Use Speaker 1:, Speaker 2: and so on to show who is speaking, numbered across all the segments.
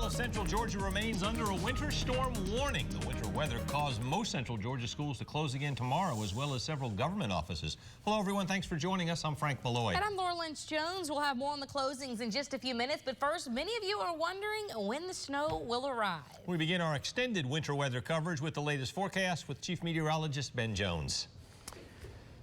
Speaker 1: of central Georgia remains under a winter storm warning. The winter weather caused most central Georgia schools to close again tomorrow, as well as several government offices. Hello, everyone. Thanks for joining us. I'm Frank Malloy.
Speaker 2: And I'm Laura Lynch Jones. We'll have more on the closings in just a few minutes. But first, many of you are wondering when the snow will arrive. We
Speaker 1: begin our extended winter weather coverage with the latest forecast with Chief Meteorologist Ben Jones.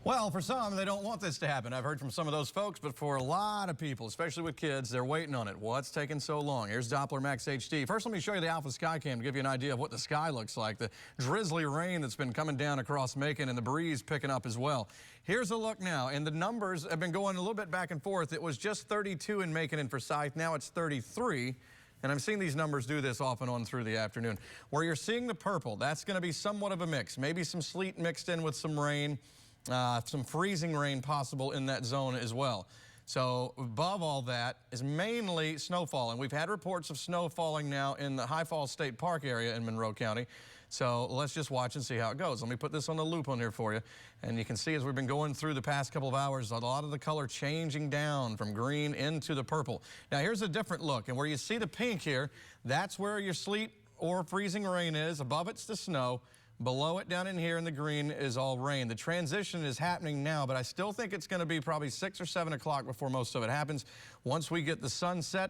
Speaker 3: Well, for some, they don't want this to happen. I've heard from some of those folks, but for a lot of people, especially with kids, they're waiting on it. What's taking so long? Here's Doppler Max HD. First, let me show you the Alpha Skycam to give you an idea of what the sky looks like. The drizzly rain that's been coming down across Macon and the breeze picking up as well. Here's a look now, and the numbers have been going a little bit back and forth. It was just 32 in Macon and Forsyth. Now it's 33. And I'm seeing these numbers do this off and on through the afternoon. Where you're seeing the purple, that's going to be somewhat of a mix. Maybe some sleet mixed in with some rain. Some freezing rain possible in that zone as well. So above all that is mainly snowfall. And we've had reports of snow falling now in the High Falls State Park area in Monroe County. So let's just watch and see how it goes. Let me put this on the loop on here for you. And you can see as we've been going through the past couple of hours, a lot of the color changing down from green into the purple. Now here's a different look. And where you see the pink here, that's where your sleet or freezing rain is. Above it's the snow. Below it down in here in the green is all rain. The transition is happening now, but I still think it's going to be probably 6 or 7 o'clock before most of it happens. Once we get the sun set,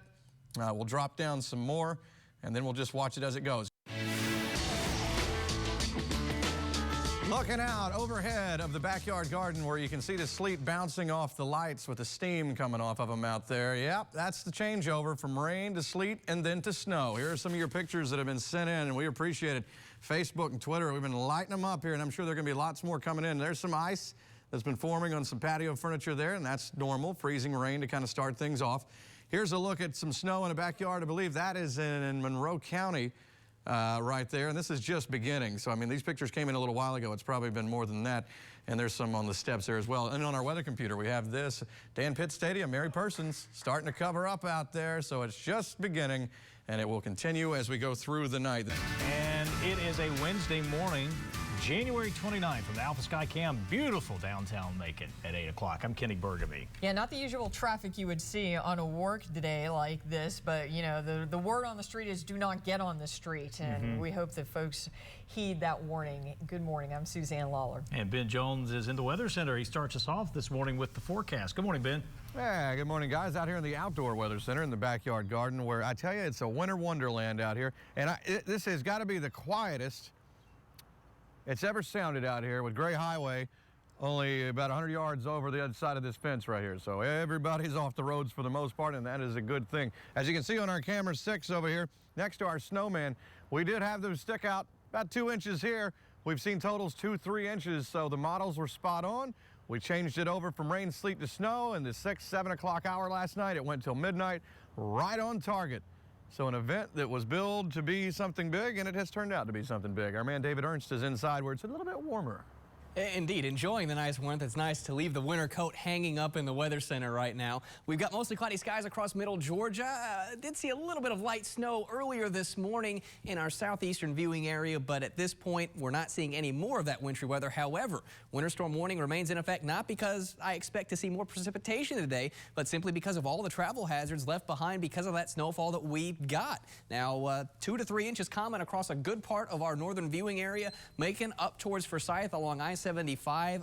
Speaker 3: we'll drop down some more, and then we'll just watch it as it goes. Looking out overhead of the backyard garden where you can see the sleet bouncing off the lights with the steam coming off of them out there. Yep, that's the changeover from rain to sleet and then to snow. Here are some of your pictures that have been sent in, and we appreciate it. Facebook and Twitter, we've been lighting them up here, and I'm sure there are going to be lots more coming in. There's some ice that's been forming on some patio furniture there, and that's normal, freezing rain to kind of start things off. Here's a look at some snow in a backyard. I believe that is in Monroe County. Right there, and this is just beginning. So, I mean, these pictures came in a little while ago. It's probably been more than that, and there's some on the steps there as well. And on our weather computer, we have this. Dan Pitt Stadium, Mary Persons, starting to cover up out there, so it's just beginning, and it will continue as we go through the night.
Speaker 1: And it is a Wednesday morning, January 29th from the Alpha Skycam, beautiful downtown Macon at 8 o'clock. I'm Kenny Burgamy.
Speaker 4: Yeah, not the usual traffic you would see on a work day like this, but, you know, the word on the street is do not get on the street, and we hope that folks heed that warning. Good morning. I'm Suzanne Lawler.
Speaker 1: And Ben Jones is in the Weather Center. He starts us off this morning with the forecast. Good morning, Ben.
Speaker 3: Yeah, good morning, guys. Out here in the Outdoor Weather Center in the backyard garden where I tell you it's a winter wonderland out here. And this has got to be the quietest it's ever sounded out here with Gray Highway only about 100 yards over the other side of this fence right here. So everybody's off the roads for the most part, and that is a good thing. As you can see on our camera 6 over here, next to our snowman, we did have them stick out about 2 inches here. We've seen totals 2-3 inches, so the models were spot on. We changed it over from rain, sleet to snow in the 6-7 o'clock hour last night. It went till midnight, right on target. So an event that was billed to be something big, and it has turned out to be something big. Our man David Ernst is inside where it's a little bit warmer.
Speaker 5: Indeed, enjoying the nice warmth. It's nice to leave the winter coat hanging up in the weather center right now. We've got mostly cloudy skies across middle Georgia. Did see a little bit of light snow earlier this morning in our southeastern viewing area, but at this point, we're not seeing any more of that wintry weather. However, winter storm warning remains in effect, not because I expect to see more precipitation today, but simply because of all the travel hazards left behind because of that snowfall that we got. Now, 2 to 3 inches common across a good part of our northern viewing area, making up towards Forsyth along I-75,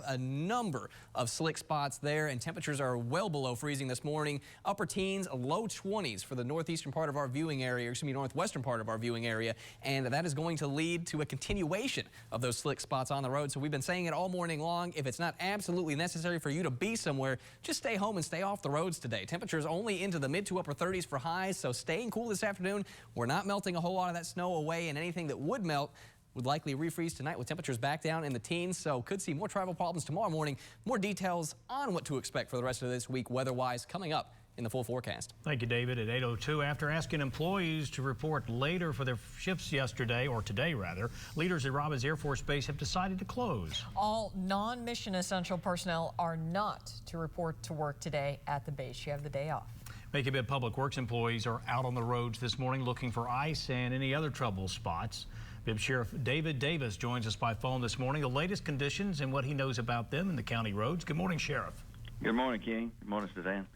Speaker 5: a number of slick spots there, and temperatures are well below freezing this morning. Upper teens, low 20s for the northeastern part of our viewing area, or excuse me, northwestern part of our viewing area, and that is going to lead to a continuation of those slick spots on the road. So we've been saying it all morning long. If it's not absolutely necessary for you to be somewhere, just stay home and stay off the roads today. Temperatures only into the mid to upper 30s for highs, so staying cool this afternoon. We're not melting a whole lot of that snow away, and anything that would melt would likely refreeze tonight with temperatures back down in the teens, so could see more travel problems tomorrow morning. More details on what to expect for the rest of this week weather-wise coming up in the full forecast.
Speaker 1: Thank you, David. At 8:02, after asking employees to report later for their shifts yesterday, or today rather, leaders at Robins Air Force Base have decided to close.
Speaker 4: All non-mission essential personnel are not to report to work today at the base. You have the day off.
Speaker 1: Macon Public Works employees are out on the roads this morning looking for ice and any other trouble spots. Bibb Sheriff David Davis joins us by phone this morning. The latest conditions and what he knows about them in the county roads. Good morning, Sheriff.
Speaker 6: Good morning, King. Good morning, Suzanne.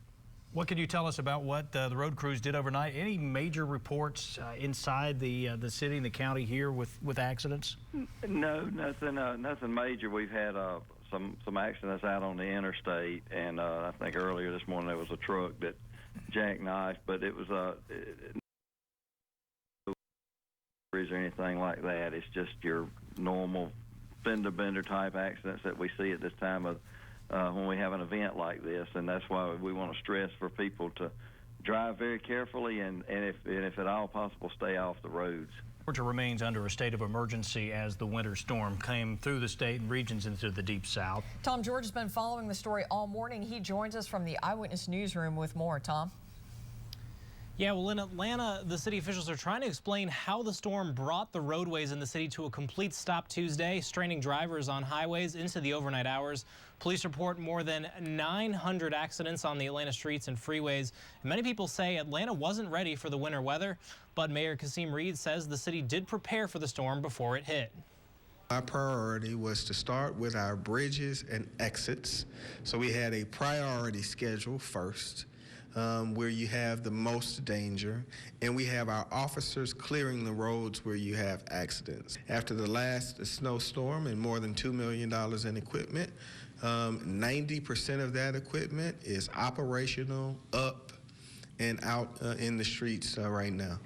Speaker 6: What can you tell us about what the road crews did overnight? Any major reports inside the city and the county here with accidents?
Speaker 7: No, nothing major. We've had some accidents out on the interstate, and I think earlier this morning there was a truck that jackknifed, but it was no or anything like that. It's just your normal fender bender type accidents that we see at this time of when we have an event like this, and that's why we want to stress for people to drive very carefully and if at all possible, stay off the roads.
Speaker 6: Georgia remains under a state of emergency as the winter storm came through the state and regions into the deep south.
Speaker 4: Tom George has been following the story all morning. He joins us from the Eyewitness Newsroom with more. Tom?
Speaker 8: Yeah, well, in Atlanta, the city officials are trying to explain how the storm brought the roadways in the city to a complete stop Tuesday, straining drivers on highways into the overnight hours. Police report more than 900 accidents on the Atlanta streets and freeways. And many people say Atlanta wasn't ready for the winter weather, but Mayor Kasim Reed says the city did prepare for the storm before it hit.
Speaker 9: Our priority was to start with our bridges and exits. So we had a priority schedule first. Where you have the most danger, and we have our officers clearing the roads where you have accidents. After the last snowstorm and more than $2 million in equipment, 90% of that equipment is operational, up and out in the streets right now.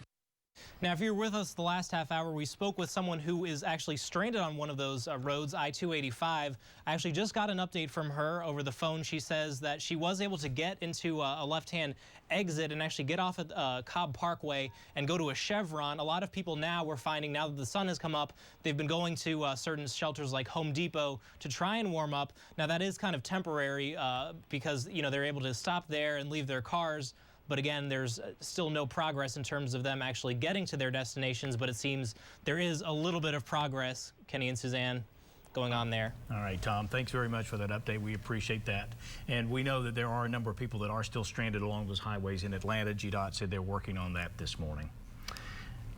Speaker 8: Now, if you were with us the last half hour, we spoke with someone who is actually stranded on one of those roads, I-285. I actually just got an update from her over the phone. She says that she was able to get into a left-hand exit and actually get off at Cobb Parkway and go to a Chevron. A lot of people now we're finding, now that the sun has come up, they've been going to certain shelters like Home Depot to try and warm up. Now, that is kind of temporary because, you know, they're able to stop there and leave their cars. But again, there's still no progress in terms of them actually getting to their destinations, but it seems there is a little bit of progress, Kenny and Suzanne, going on there.
Speaker 6: All right, Tom, thanks very much for that update. We appreciate that. And we know that there are a number of people that are still stranded along those highways in Atlanta. GDOT said they're working on that this morning.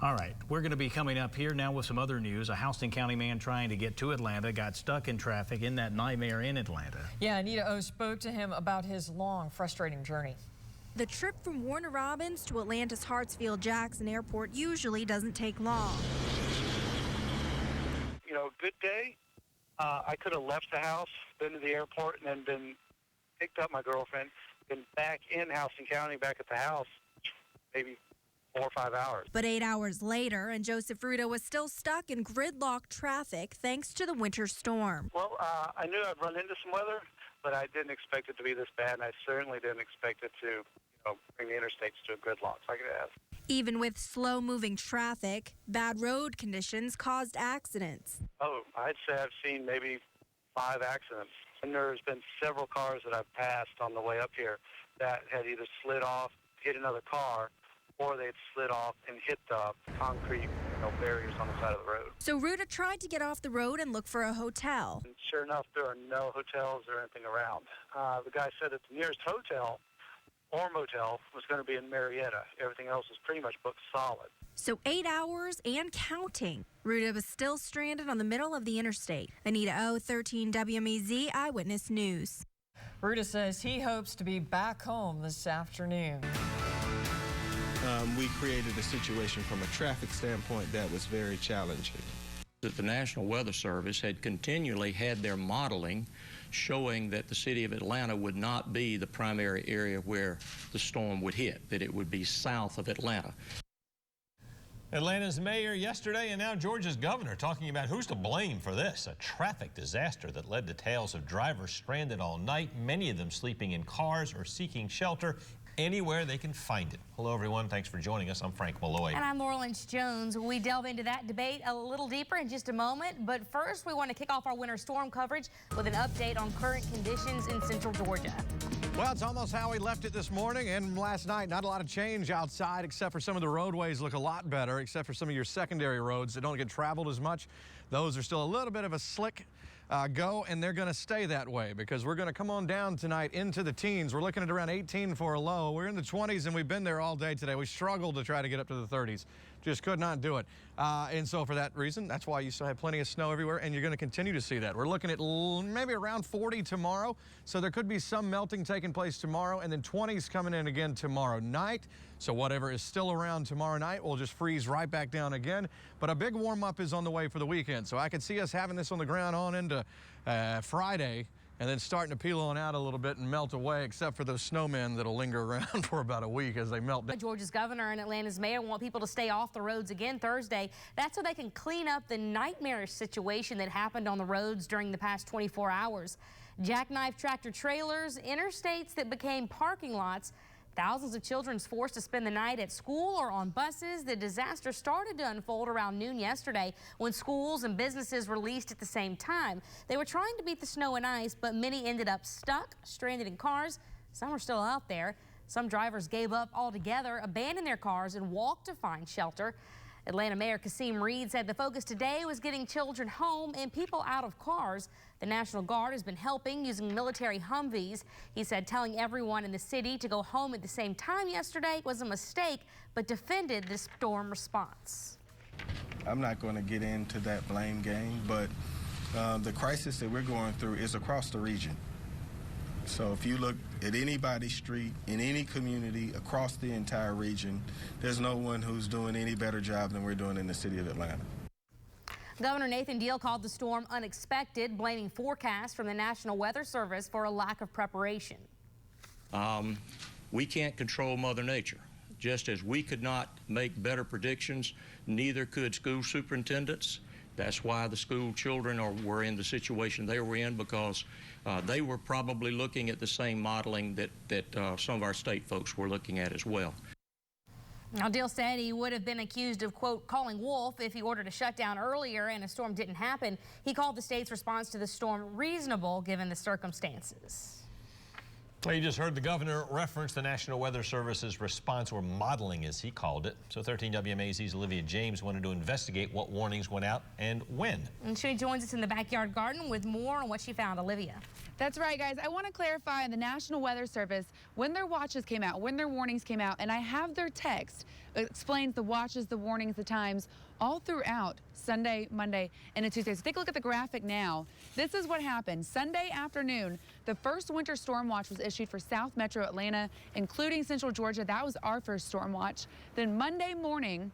Speaker 6: All right, we're going to be coming up here now with some other news. A Houston County man trying to get to Atlanta got stuck in traffic in that nightmare in Atlanta.
Speaker 4: Yeah, Anita O spoke to him about his long, frustrating journey.
Speaker 10: The trip from Warner Robins to Atlanta's Hartsfield-Jackson Airport usually doesn't take long.
Speaker 11: You know, good day, I could have left the house, been to the airport, and then been picked up my girlfriend, been back in Houston County, back at the house, maybe 4 or 5 hours.
Speaker 10: But 8 hours later, and Joseph Ruda was still stuck in gridlocked traffic thanks to the winter storm.
Speaker 11: Well, I knew I'd run into some weather, but I didn't expect it to be this bad, and I certainly didn't expect it to bring the interstates to a gridlock like it has.
Speaker 10: Even with slow-moving traffic, bad road conditions caused accidents.
Speaker 11: Oh, I'd say I've seen maybe 5 accidents. And there's been several cars that I've passed on the way up here that had either slid off, hit another car, or they'd slid off and hit the concrete barriers on the side of the road.
Speaker 10: So Ruda tried to get off the road and look for a hotel.
Speaker 11: And sure enough, there are no hotels or anything around. The guy said that the nearest hotel or motel was going to be in Marietta. Everything else was pretty much booked solid.
Speaker 10: So 8 hours and counting. Ruda was still stranded on the middle of the interstate. Anita O, 13 WMEZ Eyewitness News.
Speaker 4: Ruda says he hopes to be back home this afternoon.
Speaker 9: We created a situation from a traffic standpoint that was very challenging.
Speaker 12: That the National Weather Service had continually had their modeling showing that the city of Atlanta would not be the primary area where the storm would hit, that it would be south of Atlanta.
Speaker 1: Atlanta's mayor yesterday and now Georgia's governor talking about who's to blame for this. A traffic disaster that led to tales of drivers stranded all night, many of them sleeping in cars or seeking shelter anywhere they can find it. Hello, everyone. Thanks for joining us. I'm Frank Malloy.
Speaker 2: And I'm Laura Lynch Jones. We delve into that debate a little deeper in just a moment. But first, we want to kick off our winter storm coverage with an update on current conditions in central Georgia.
Speaker 3: Well, it's almost how we left it this morning and last night. Not a lot of change outside, except for some of the roadways look a lot better, except for some of your secondary roads that don't get traveled as much. Those are still a little bit of a slick go, and they're going to stay that way because we're going to come on down tonight into the teens. We're looking at around 18 for a low. We're in the 20s, and we've been there all day today. We struggled to try to get up to the 30s. Just could not do it. And so for that reason, that's why you still have plenty of snow everywhere, and you're going to continue to see that. We're looking at maybe around 40 tomorrow, so there could be some melting taking place tomorrow, and then 20s coming in again tomorrow night. So whatever is still around tomorrow night will just freeze right back down again. But a big warm-up is on the way for the weekend, so I could see us having this on the ground on into Friday, and then starting to peel on out a little bit and melt away, except for those snowmen that'll linger around for about a week as they melt down.
Speaker 2: Georgia's governor and Atlanta's mayor want people to stay off the roads again Thursday. That's so they can clean up the nightmarish situation that happened on the roads during the past 24 hours. Jackknife tractor trailers, interstates that became parking lots, thousands of children forced to spend the night at school or on buses. The disaster started to unfold around noon yesterday when schools and businesses released at the same time. They were trying to beat the snow and ice, but many ended up stuck, stranded in cars. Some are still out there. Some drivers gave up altogether, abandoned their cars, and walked to find shelter. Atlanta Mayor Kasim Reed said the focus today was getting children home and people out of cars. The National Guard has been helping using military Humvees. He said telling everyone in the city to go home at the same time yesterday was a mistake, but defended the storm response.
Speaker 9: I'm not going to get into that blame game, but the crisis that we're going through is across the region. So if you look at anybody's street, in any community, across the entire region, there's no one who's doing any better job than we're doing in the city of Atlanta.
Speaker 2: Governor Nathan Deal called the storm unexpected, blaming forecasts from the National Weather Service for a lack of preparation.
Speaker 12: We can't control Mother Nature. Just as we could not make better predictions, neither could school superintendents. That's why the school children were in the situation they were in, because they were probably looking at the same modeling that some of our state folks were looking at as well.
Speaker 2: Now, Deal said he would have been accused of, quote, calling wolf if he ordered a shutdown earlier and a storm didn't happen. He called the state's response to the storm reasonable given the circumstances.
Speaker 1: Well, you just heard the governor reference the National Weather Service's response, or modeling as he called it. So 13 WMAZ's Olivia James wanted to investigate what warnings went out and when.
Speaker 2: And she joins us in the backyard garden with more on what she found. Olivia.
Speaker 13: That's right, guys. I want to clarify the National Weather Service, when their watches came out, when their warnings came out, and I have their text. It explains the watches, the warnings, the times, all throughout Sunday, Monday, and Tuesday. So take a look at the graphic now. This is what happened. Sunday afternoon, the first winter storm watch was issued for South Metro Atlanta, including Central Georgia. That was our first storm watch. Then Monday morning,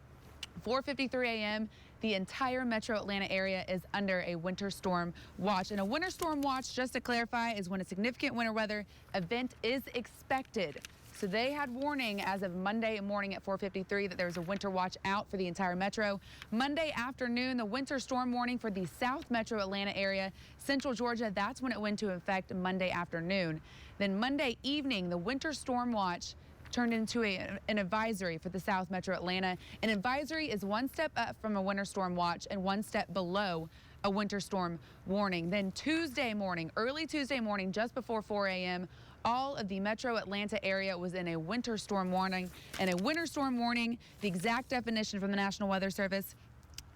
Speaker 13: 4:53 a.m., the entire Metro Atlanta area is under a winter storm watch. And a winter storm watch, just to clarify, is when a significant winter weather event is expected. So they had warning as of Monday morning at 4:53 that there was a winter watch out for the entire metro. Monday afternoon, the winter storm warning for the South Metro Atlanta area, Central Georgia, that's when it went into effect Monday afternoon. Then Monday evening, the winter storm watch turned into an advisory for the South Metro Atlanta. An advisory is one step up from a winter storm watch and one step below a winter storm warning. Then Tuesday morning, early Tuesday morning, just before 4 a.m., all of the Metro Atlanta area was in a winter storm warning. And a winter storm warning, the exact definition from the National Weather Service: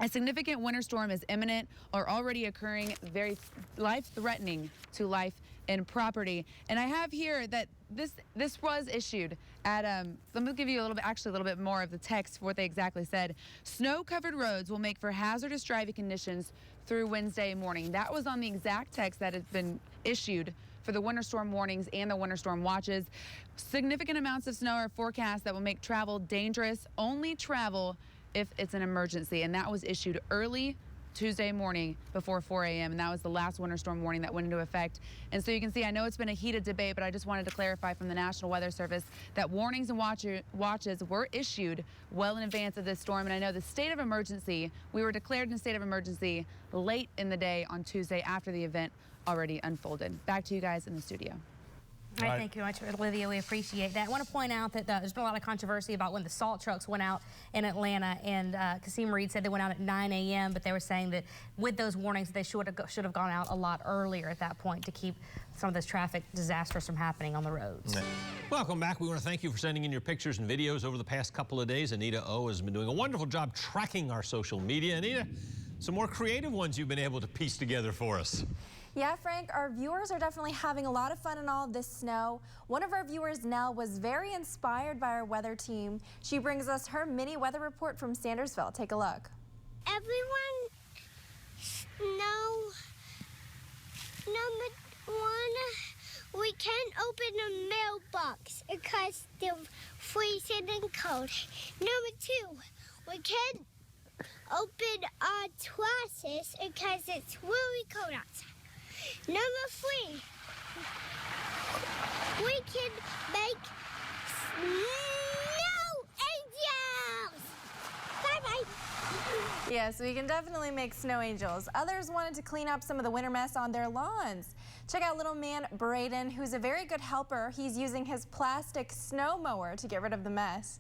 Speaker 13: a significant winter storm is imminent or already occurring, very life-threatening to life and property. And I have here that this was issued at, let me give you a little bit more of the text for what they exactly said. Snow-covered roads will make for hazardous driving conditions through Wednesday morning. That was on the exact text that has been issued for the winter storm warnings and the winter storm watches. Significant amounts of snow are forecast that will make travel dangerous. Only travel if it's an emergency, and that was issued early Tuesday morning before 4 a.m. and that was the last winter storm warning that went into effect. And so you can see, I know it's been a heated debate, but I just wanted to clarify from the National Weather Service that warnings and watches were issued well in advance of this storm. And I know the state of emergency, we were declared in a state of emergency late in the day on Tuesday after the event already unfolded. Back to you guys in the studio.
Speaker 2: All right, thank you much, Olivia. We appreciate that. I want to point out that there's been a lot of controversy about when the salt trucks went out in Atlanta, and Kasim Reed said they went out at 9 a.m., but they were saying that with those warnings, they should have gone out a lot earlier at that point to keep some of those traffic disasters from happening on the roads.
Speaker 1: Welcome back. We want to thank you for sending in your pictures and videos over the past couple of days. Anita O has been doing a wonderful job tracking our social media. Anita, some more creative ones you've been able to piece together for us.
Speaker 14: Yeah, Frank, our viewers are definitely having a lot of fun in all of this snow. One of our viewers, Nell, was very inspired by our weather team. She brings us her mini weather report from Sandersville. Take a look.
Speaker 15: Everyone, snow number one, we can't open the mailbox because they're freezing and cold. Number two, we can't open our closets because it's really cold outside. Number three, we can make snow angels. Bye-bye.
Speaker 14: Yes, we can definitely make snow angels. Others wanted to clean up some of the winter mess on their lawns. Check out little man Braden, who's a very good helper. He's using his plastic snow mower to get rid of the mess.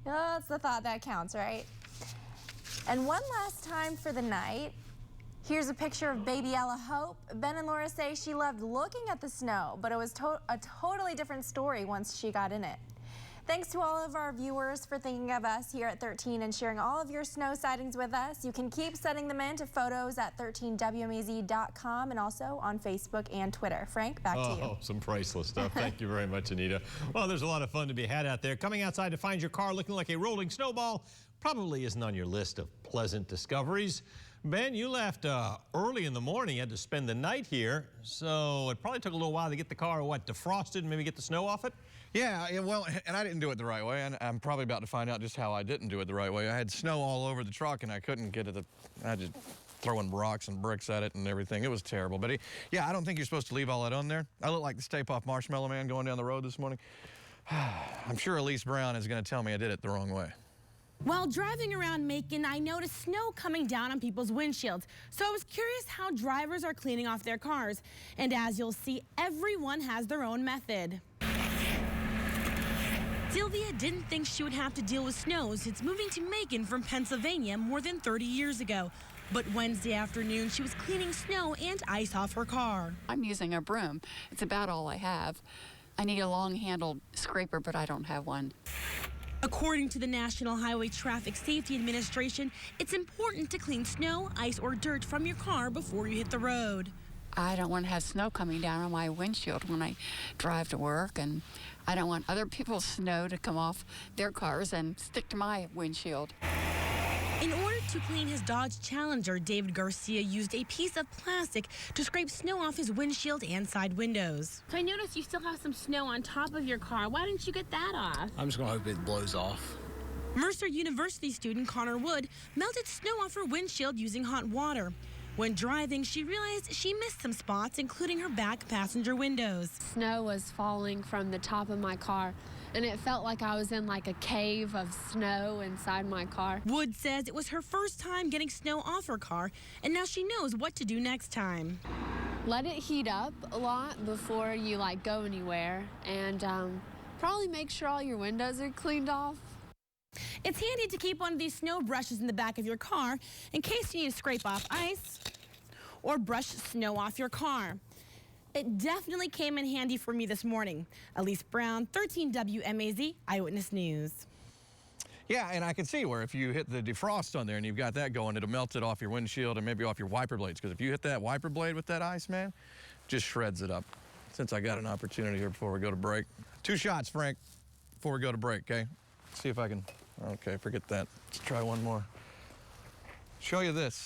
Speaker 14: That's the thought that counts, right? And one last time for the night, here's a picture of baby Ella Hope. Ben and Laura say she loved looking at the snow, but it was a totally different story once she got in it. Thanks to all of our viewers for thinking of us here at 13 and sharing all of your snow sightings with us. You can keep sending them in to photos at 13WMAZ.com and also on Facebook and Twitter. Frank, back to you.
Speaker 1: Oh, some priceless stuff. Thank you very much, Anita. Well, there's a lot of fun to be had out there. Coming outside to find your car looking like a rolling snowball probably isn't on your list of pleasant discoveries. Ben, you left early in the morning. You had to spend the night here, so it probably took a little while to get the car, defrosted and maybe get the snow off it?
Speaker 3: Yeah, well, and I didn't do it the right way, and I'm probably about to find out just how I didn't do it the right way. I had snow all over the truck, and I couldn't get it. I just throwing rocks and bricks at it and everything. It was terrible. But yeah, I don't think you're supposed to leave all that on there. I look like the Stay Puft Marshmallow Man going down the road this morning. I'm sure Elise Brown is going to tell me I did it the wrong way.
Speaker 2: While driving around Macon, I noticed snow coming down on people's windshields. So I was curious how drivers are cleaning off their cars. And as you'll see, everyone has their own method. Sylvia didn't think she would have to deal with snow since moving to Macon from Pennsylvania more than 30 years ago. But Wednesday afternoon, she was cleaning snow and ice off her car.
Speaker 16: I'm using a broom. It's about all I have. I need a long-handled scraper, but I don't have one.
Speaker 2: According to the National Highway Traffic Safety Administration, it's important to clean snow, ice, or dirt from your car before you hit the road.
Speaker 16: I don't want to have snow coming down on my windshield when I drive to work, and I don't want other people's snow to come off their cars and stick to my windshield.
Speaker 2: In order to clean his Dodge Challenger, David Garcia used a piece of plastic to scrape snow off his windshield and side windows. So I noticed you still have some snow on top of your car. Why didn't you get that off?
Speaker 17: I'm just going to hope it blows off.
Speaker 2: Mercer University student Connor Wood melted snow off her windshield using hot water. When driving, she realized she missed some spots, including her back passenger windows.
Speaker 18: Snow was falling from the top of my car, and it felt like I was in like a cave of snow inside my car.
Speaker 2: Wood says it was her first time getting snow off her car, and now she knows what to do next time.
Speaker 18: Let it heat up a lot before you go anywhere, and probably make sure all your windows are cleaned off.
Speaker 2: It's handy to keep one of these snow brushes in the back of your car in case you need to scrape off ice or brush snow off your car. It definitely came in handy for me this morning. Elise Brown, 13 WMAZ Eyewitness News.
Speaker 3: Yeah, and I can see where if you hit the defrost on there and you've got that going, it'll melt it off your windshield and maybe off your wiper blades. Because if you hit that wiper blade with that ice, man, just shreds it up. Since I got an opportunity here before we go to break. 2 shots, Frank, before we go to break, okay? See if I can. Okay, forget that. Let's try one more. Show you this.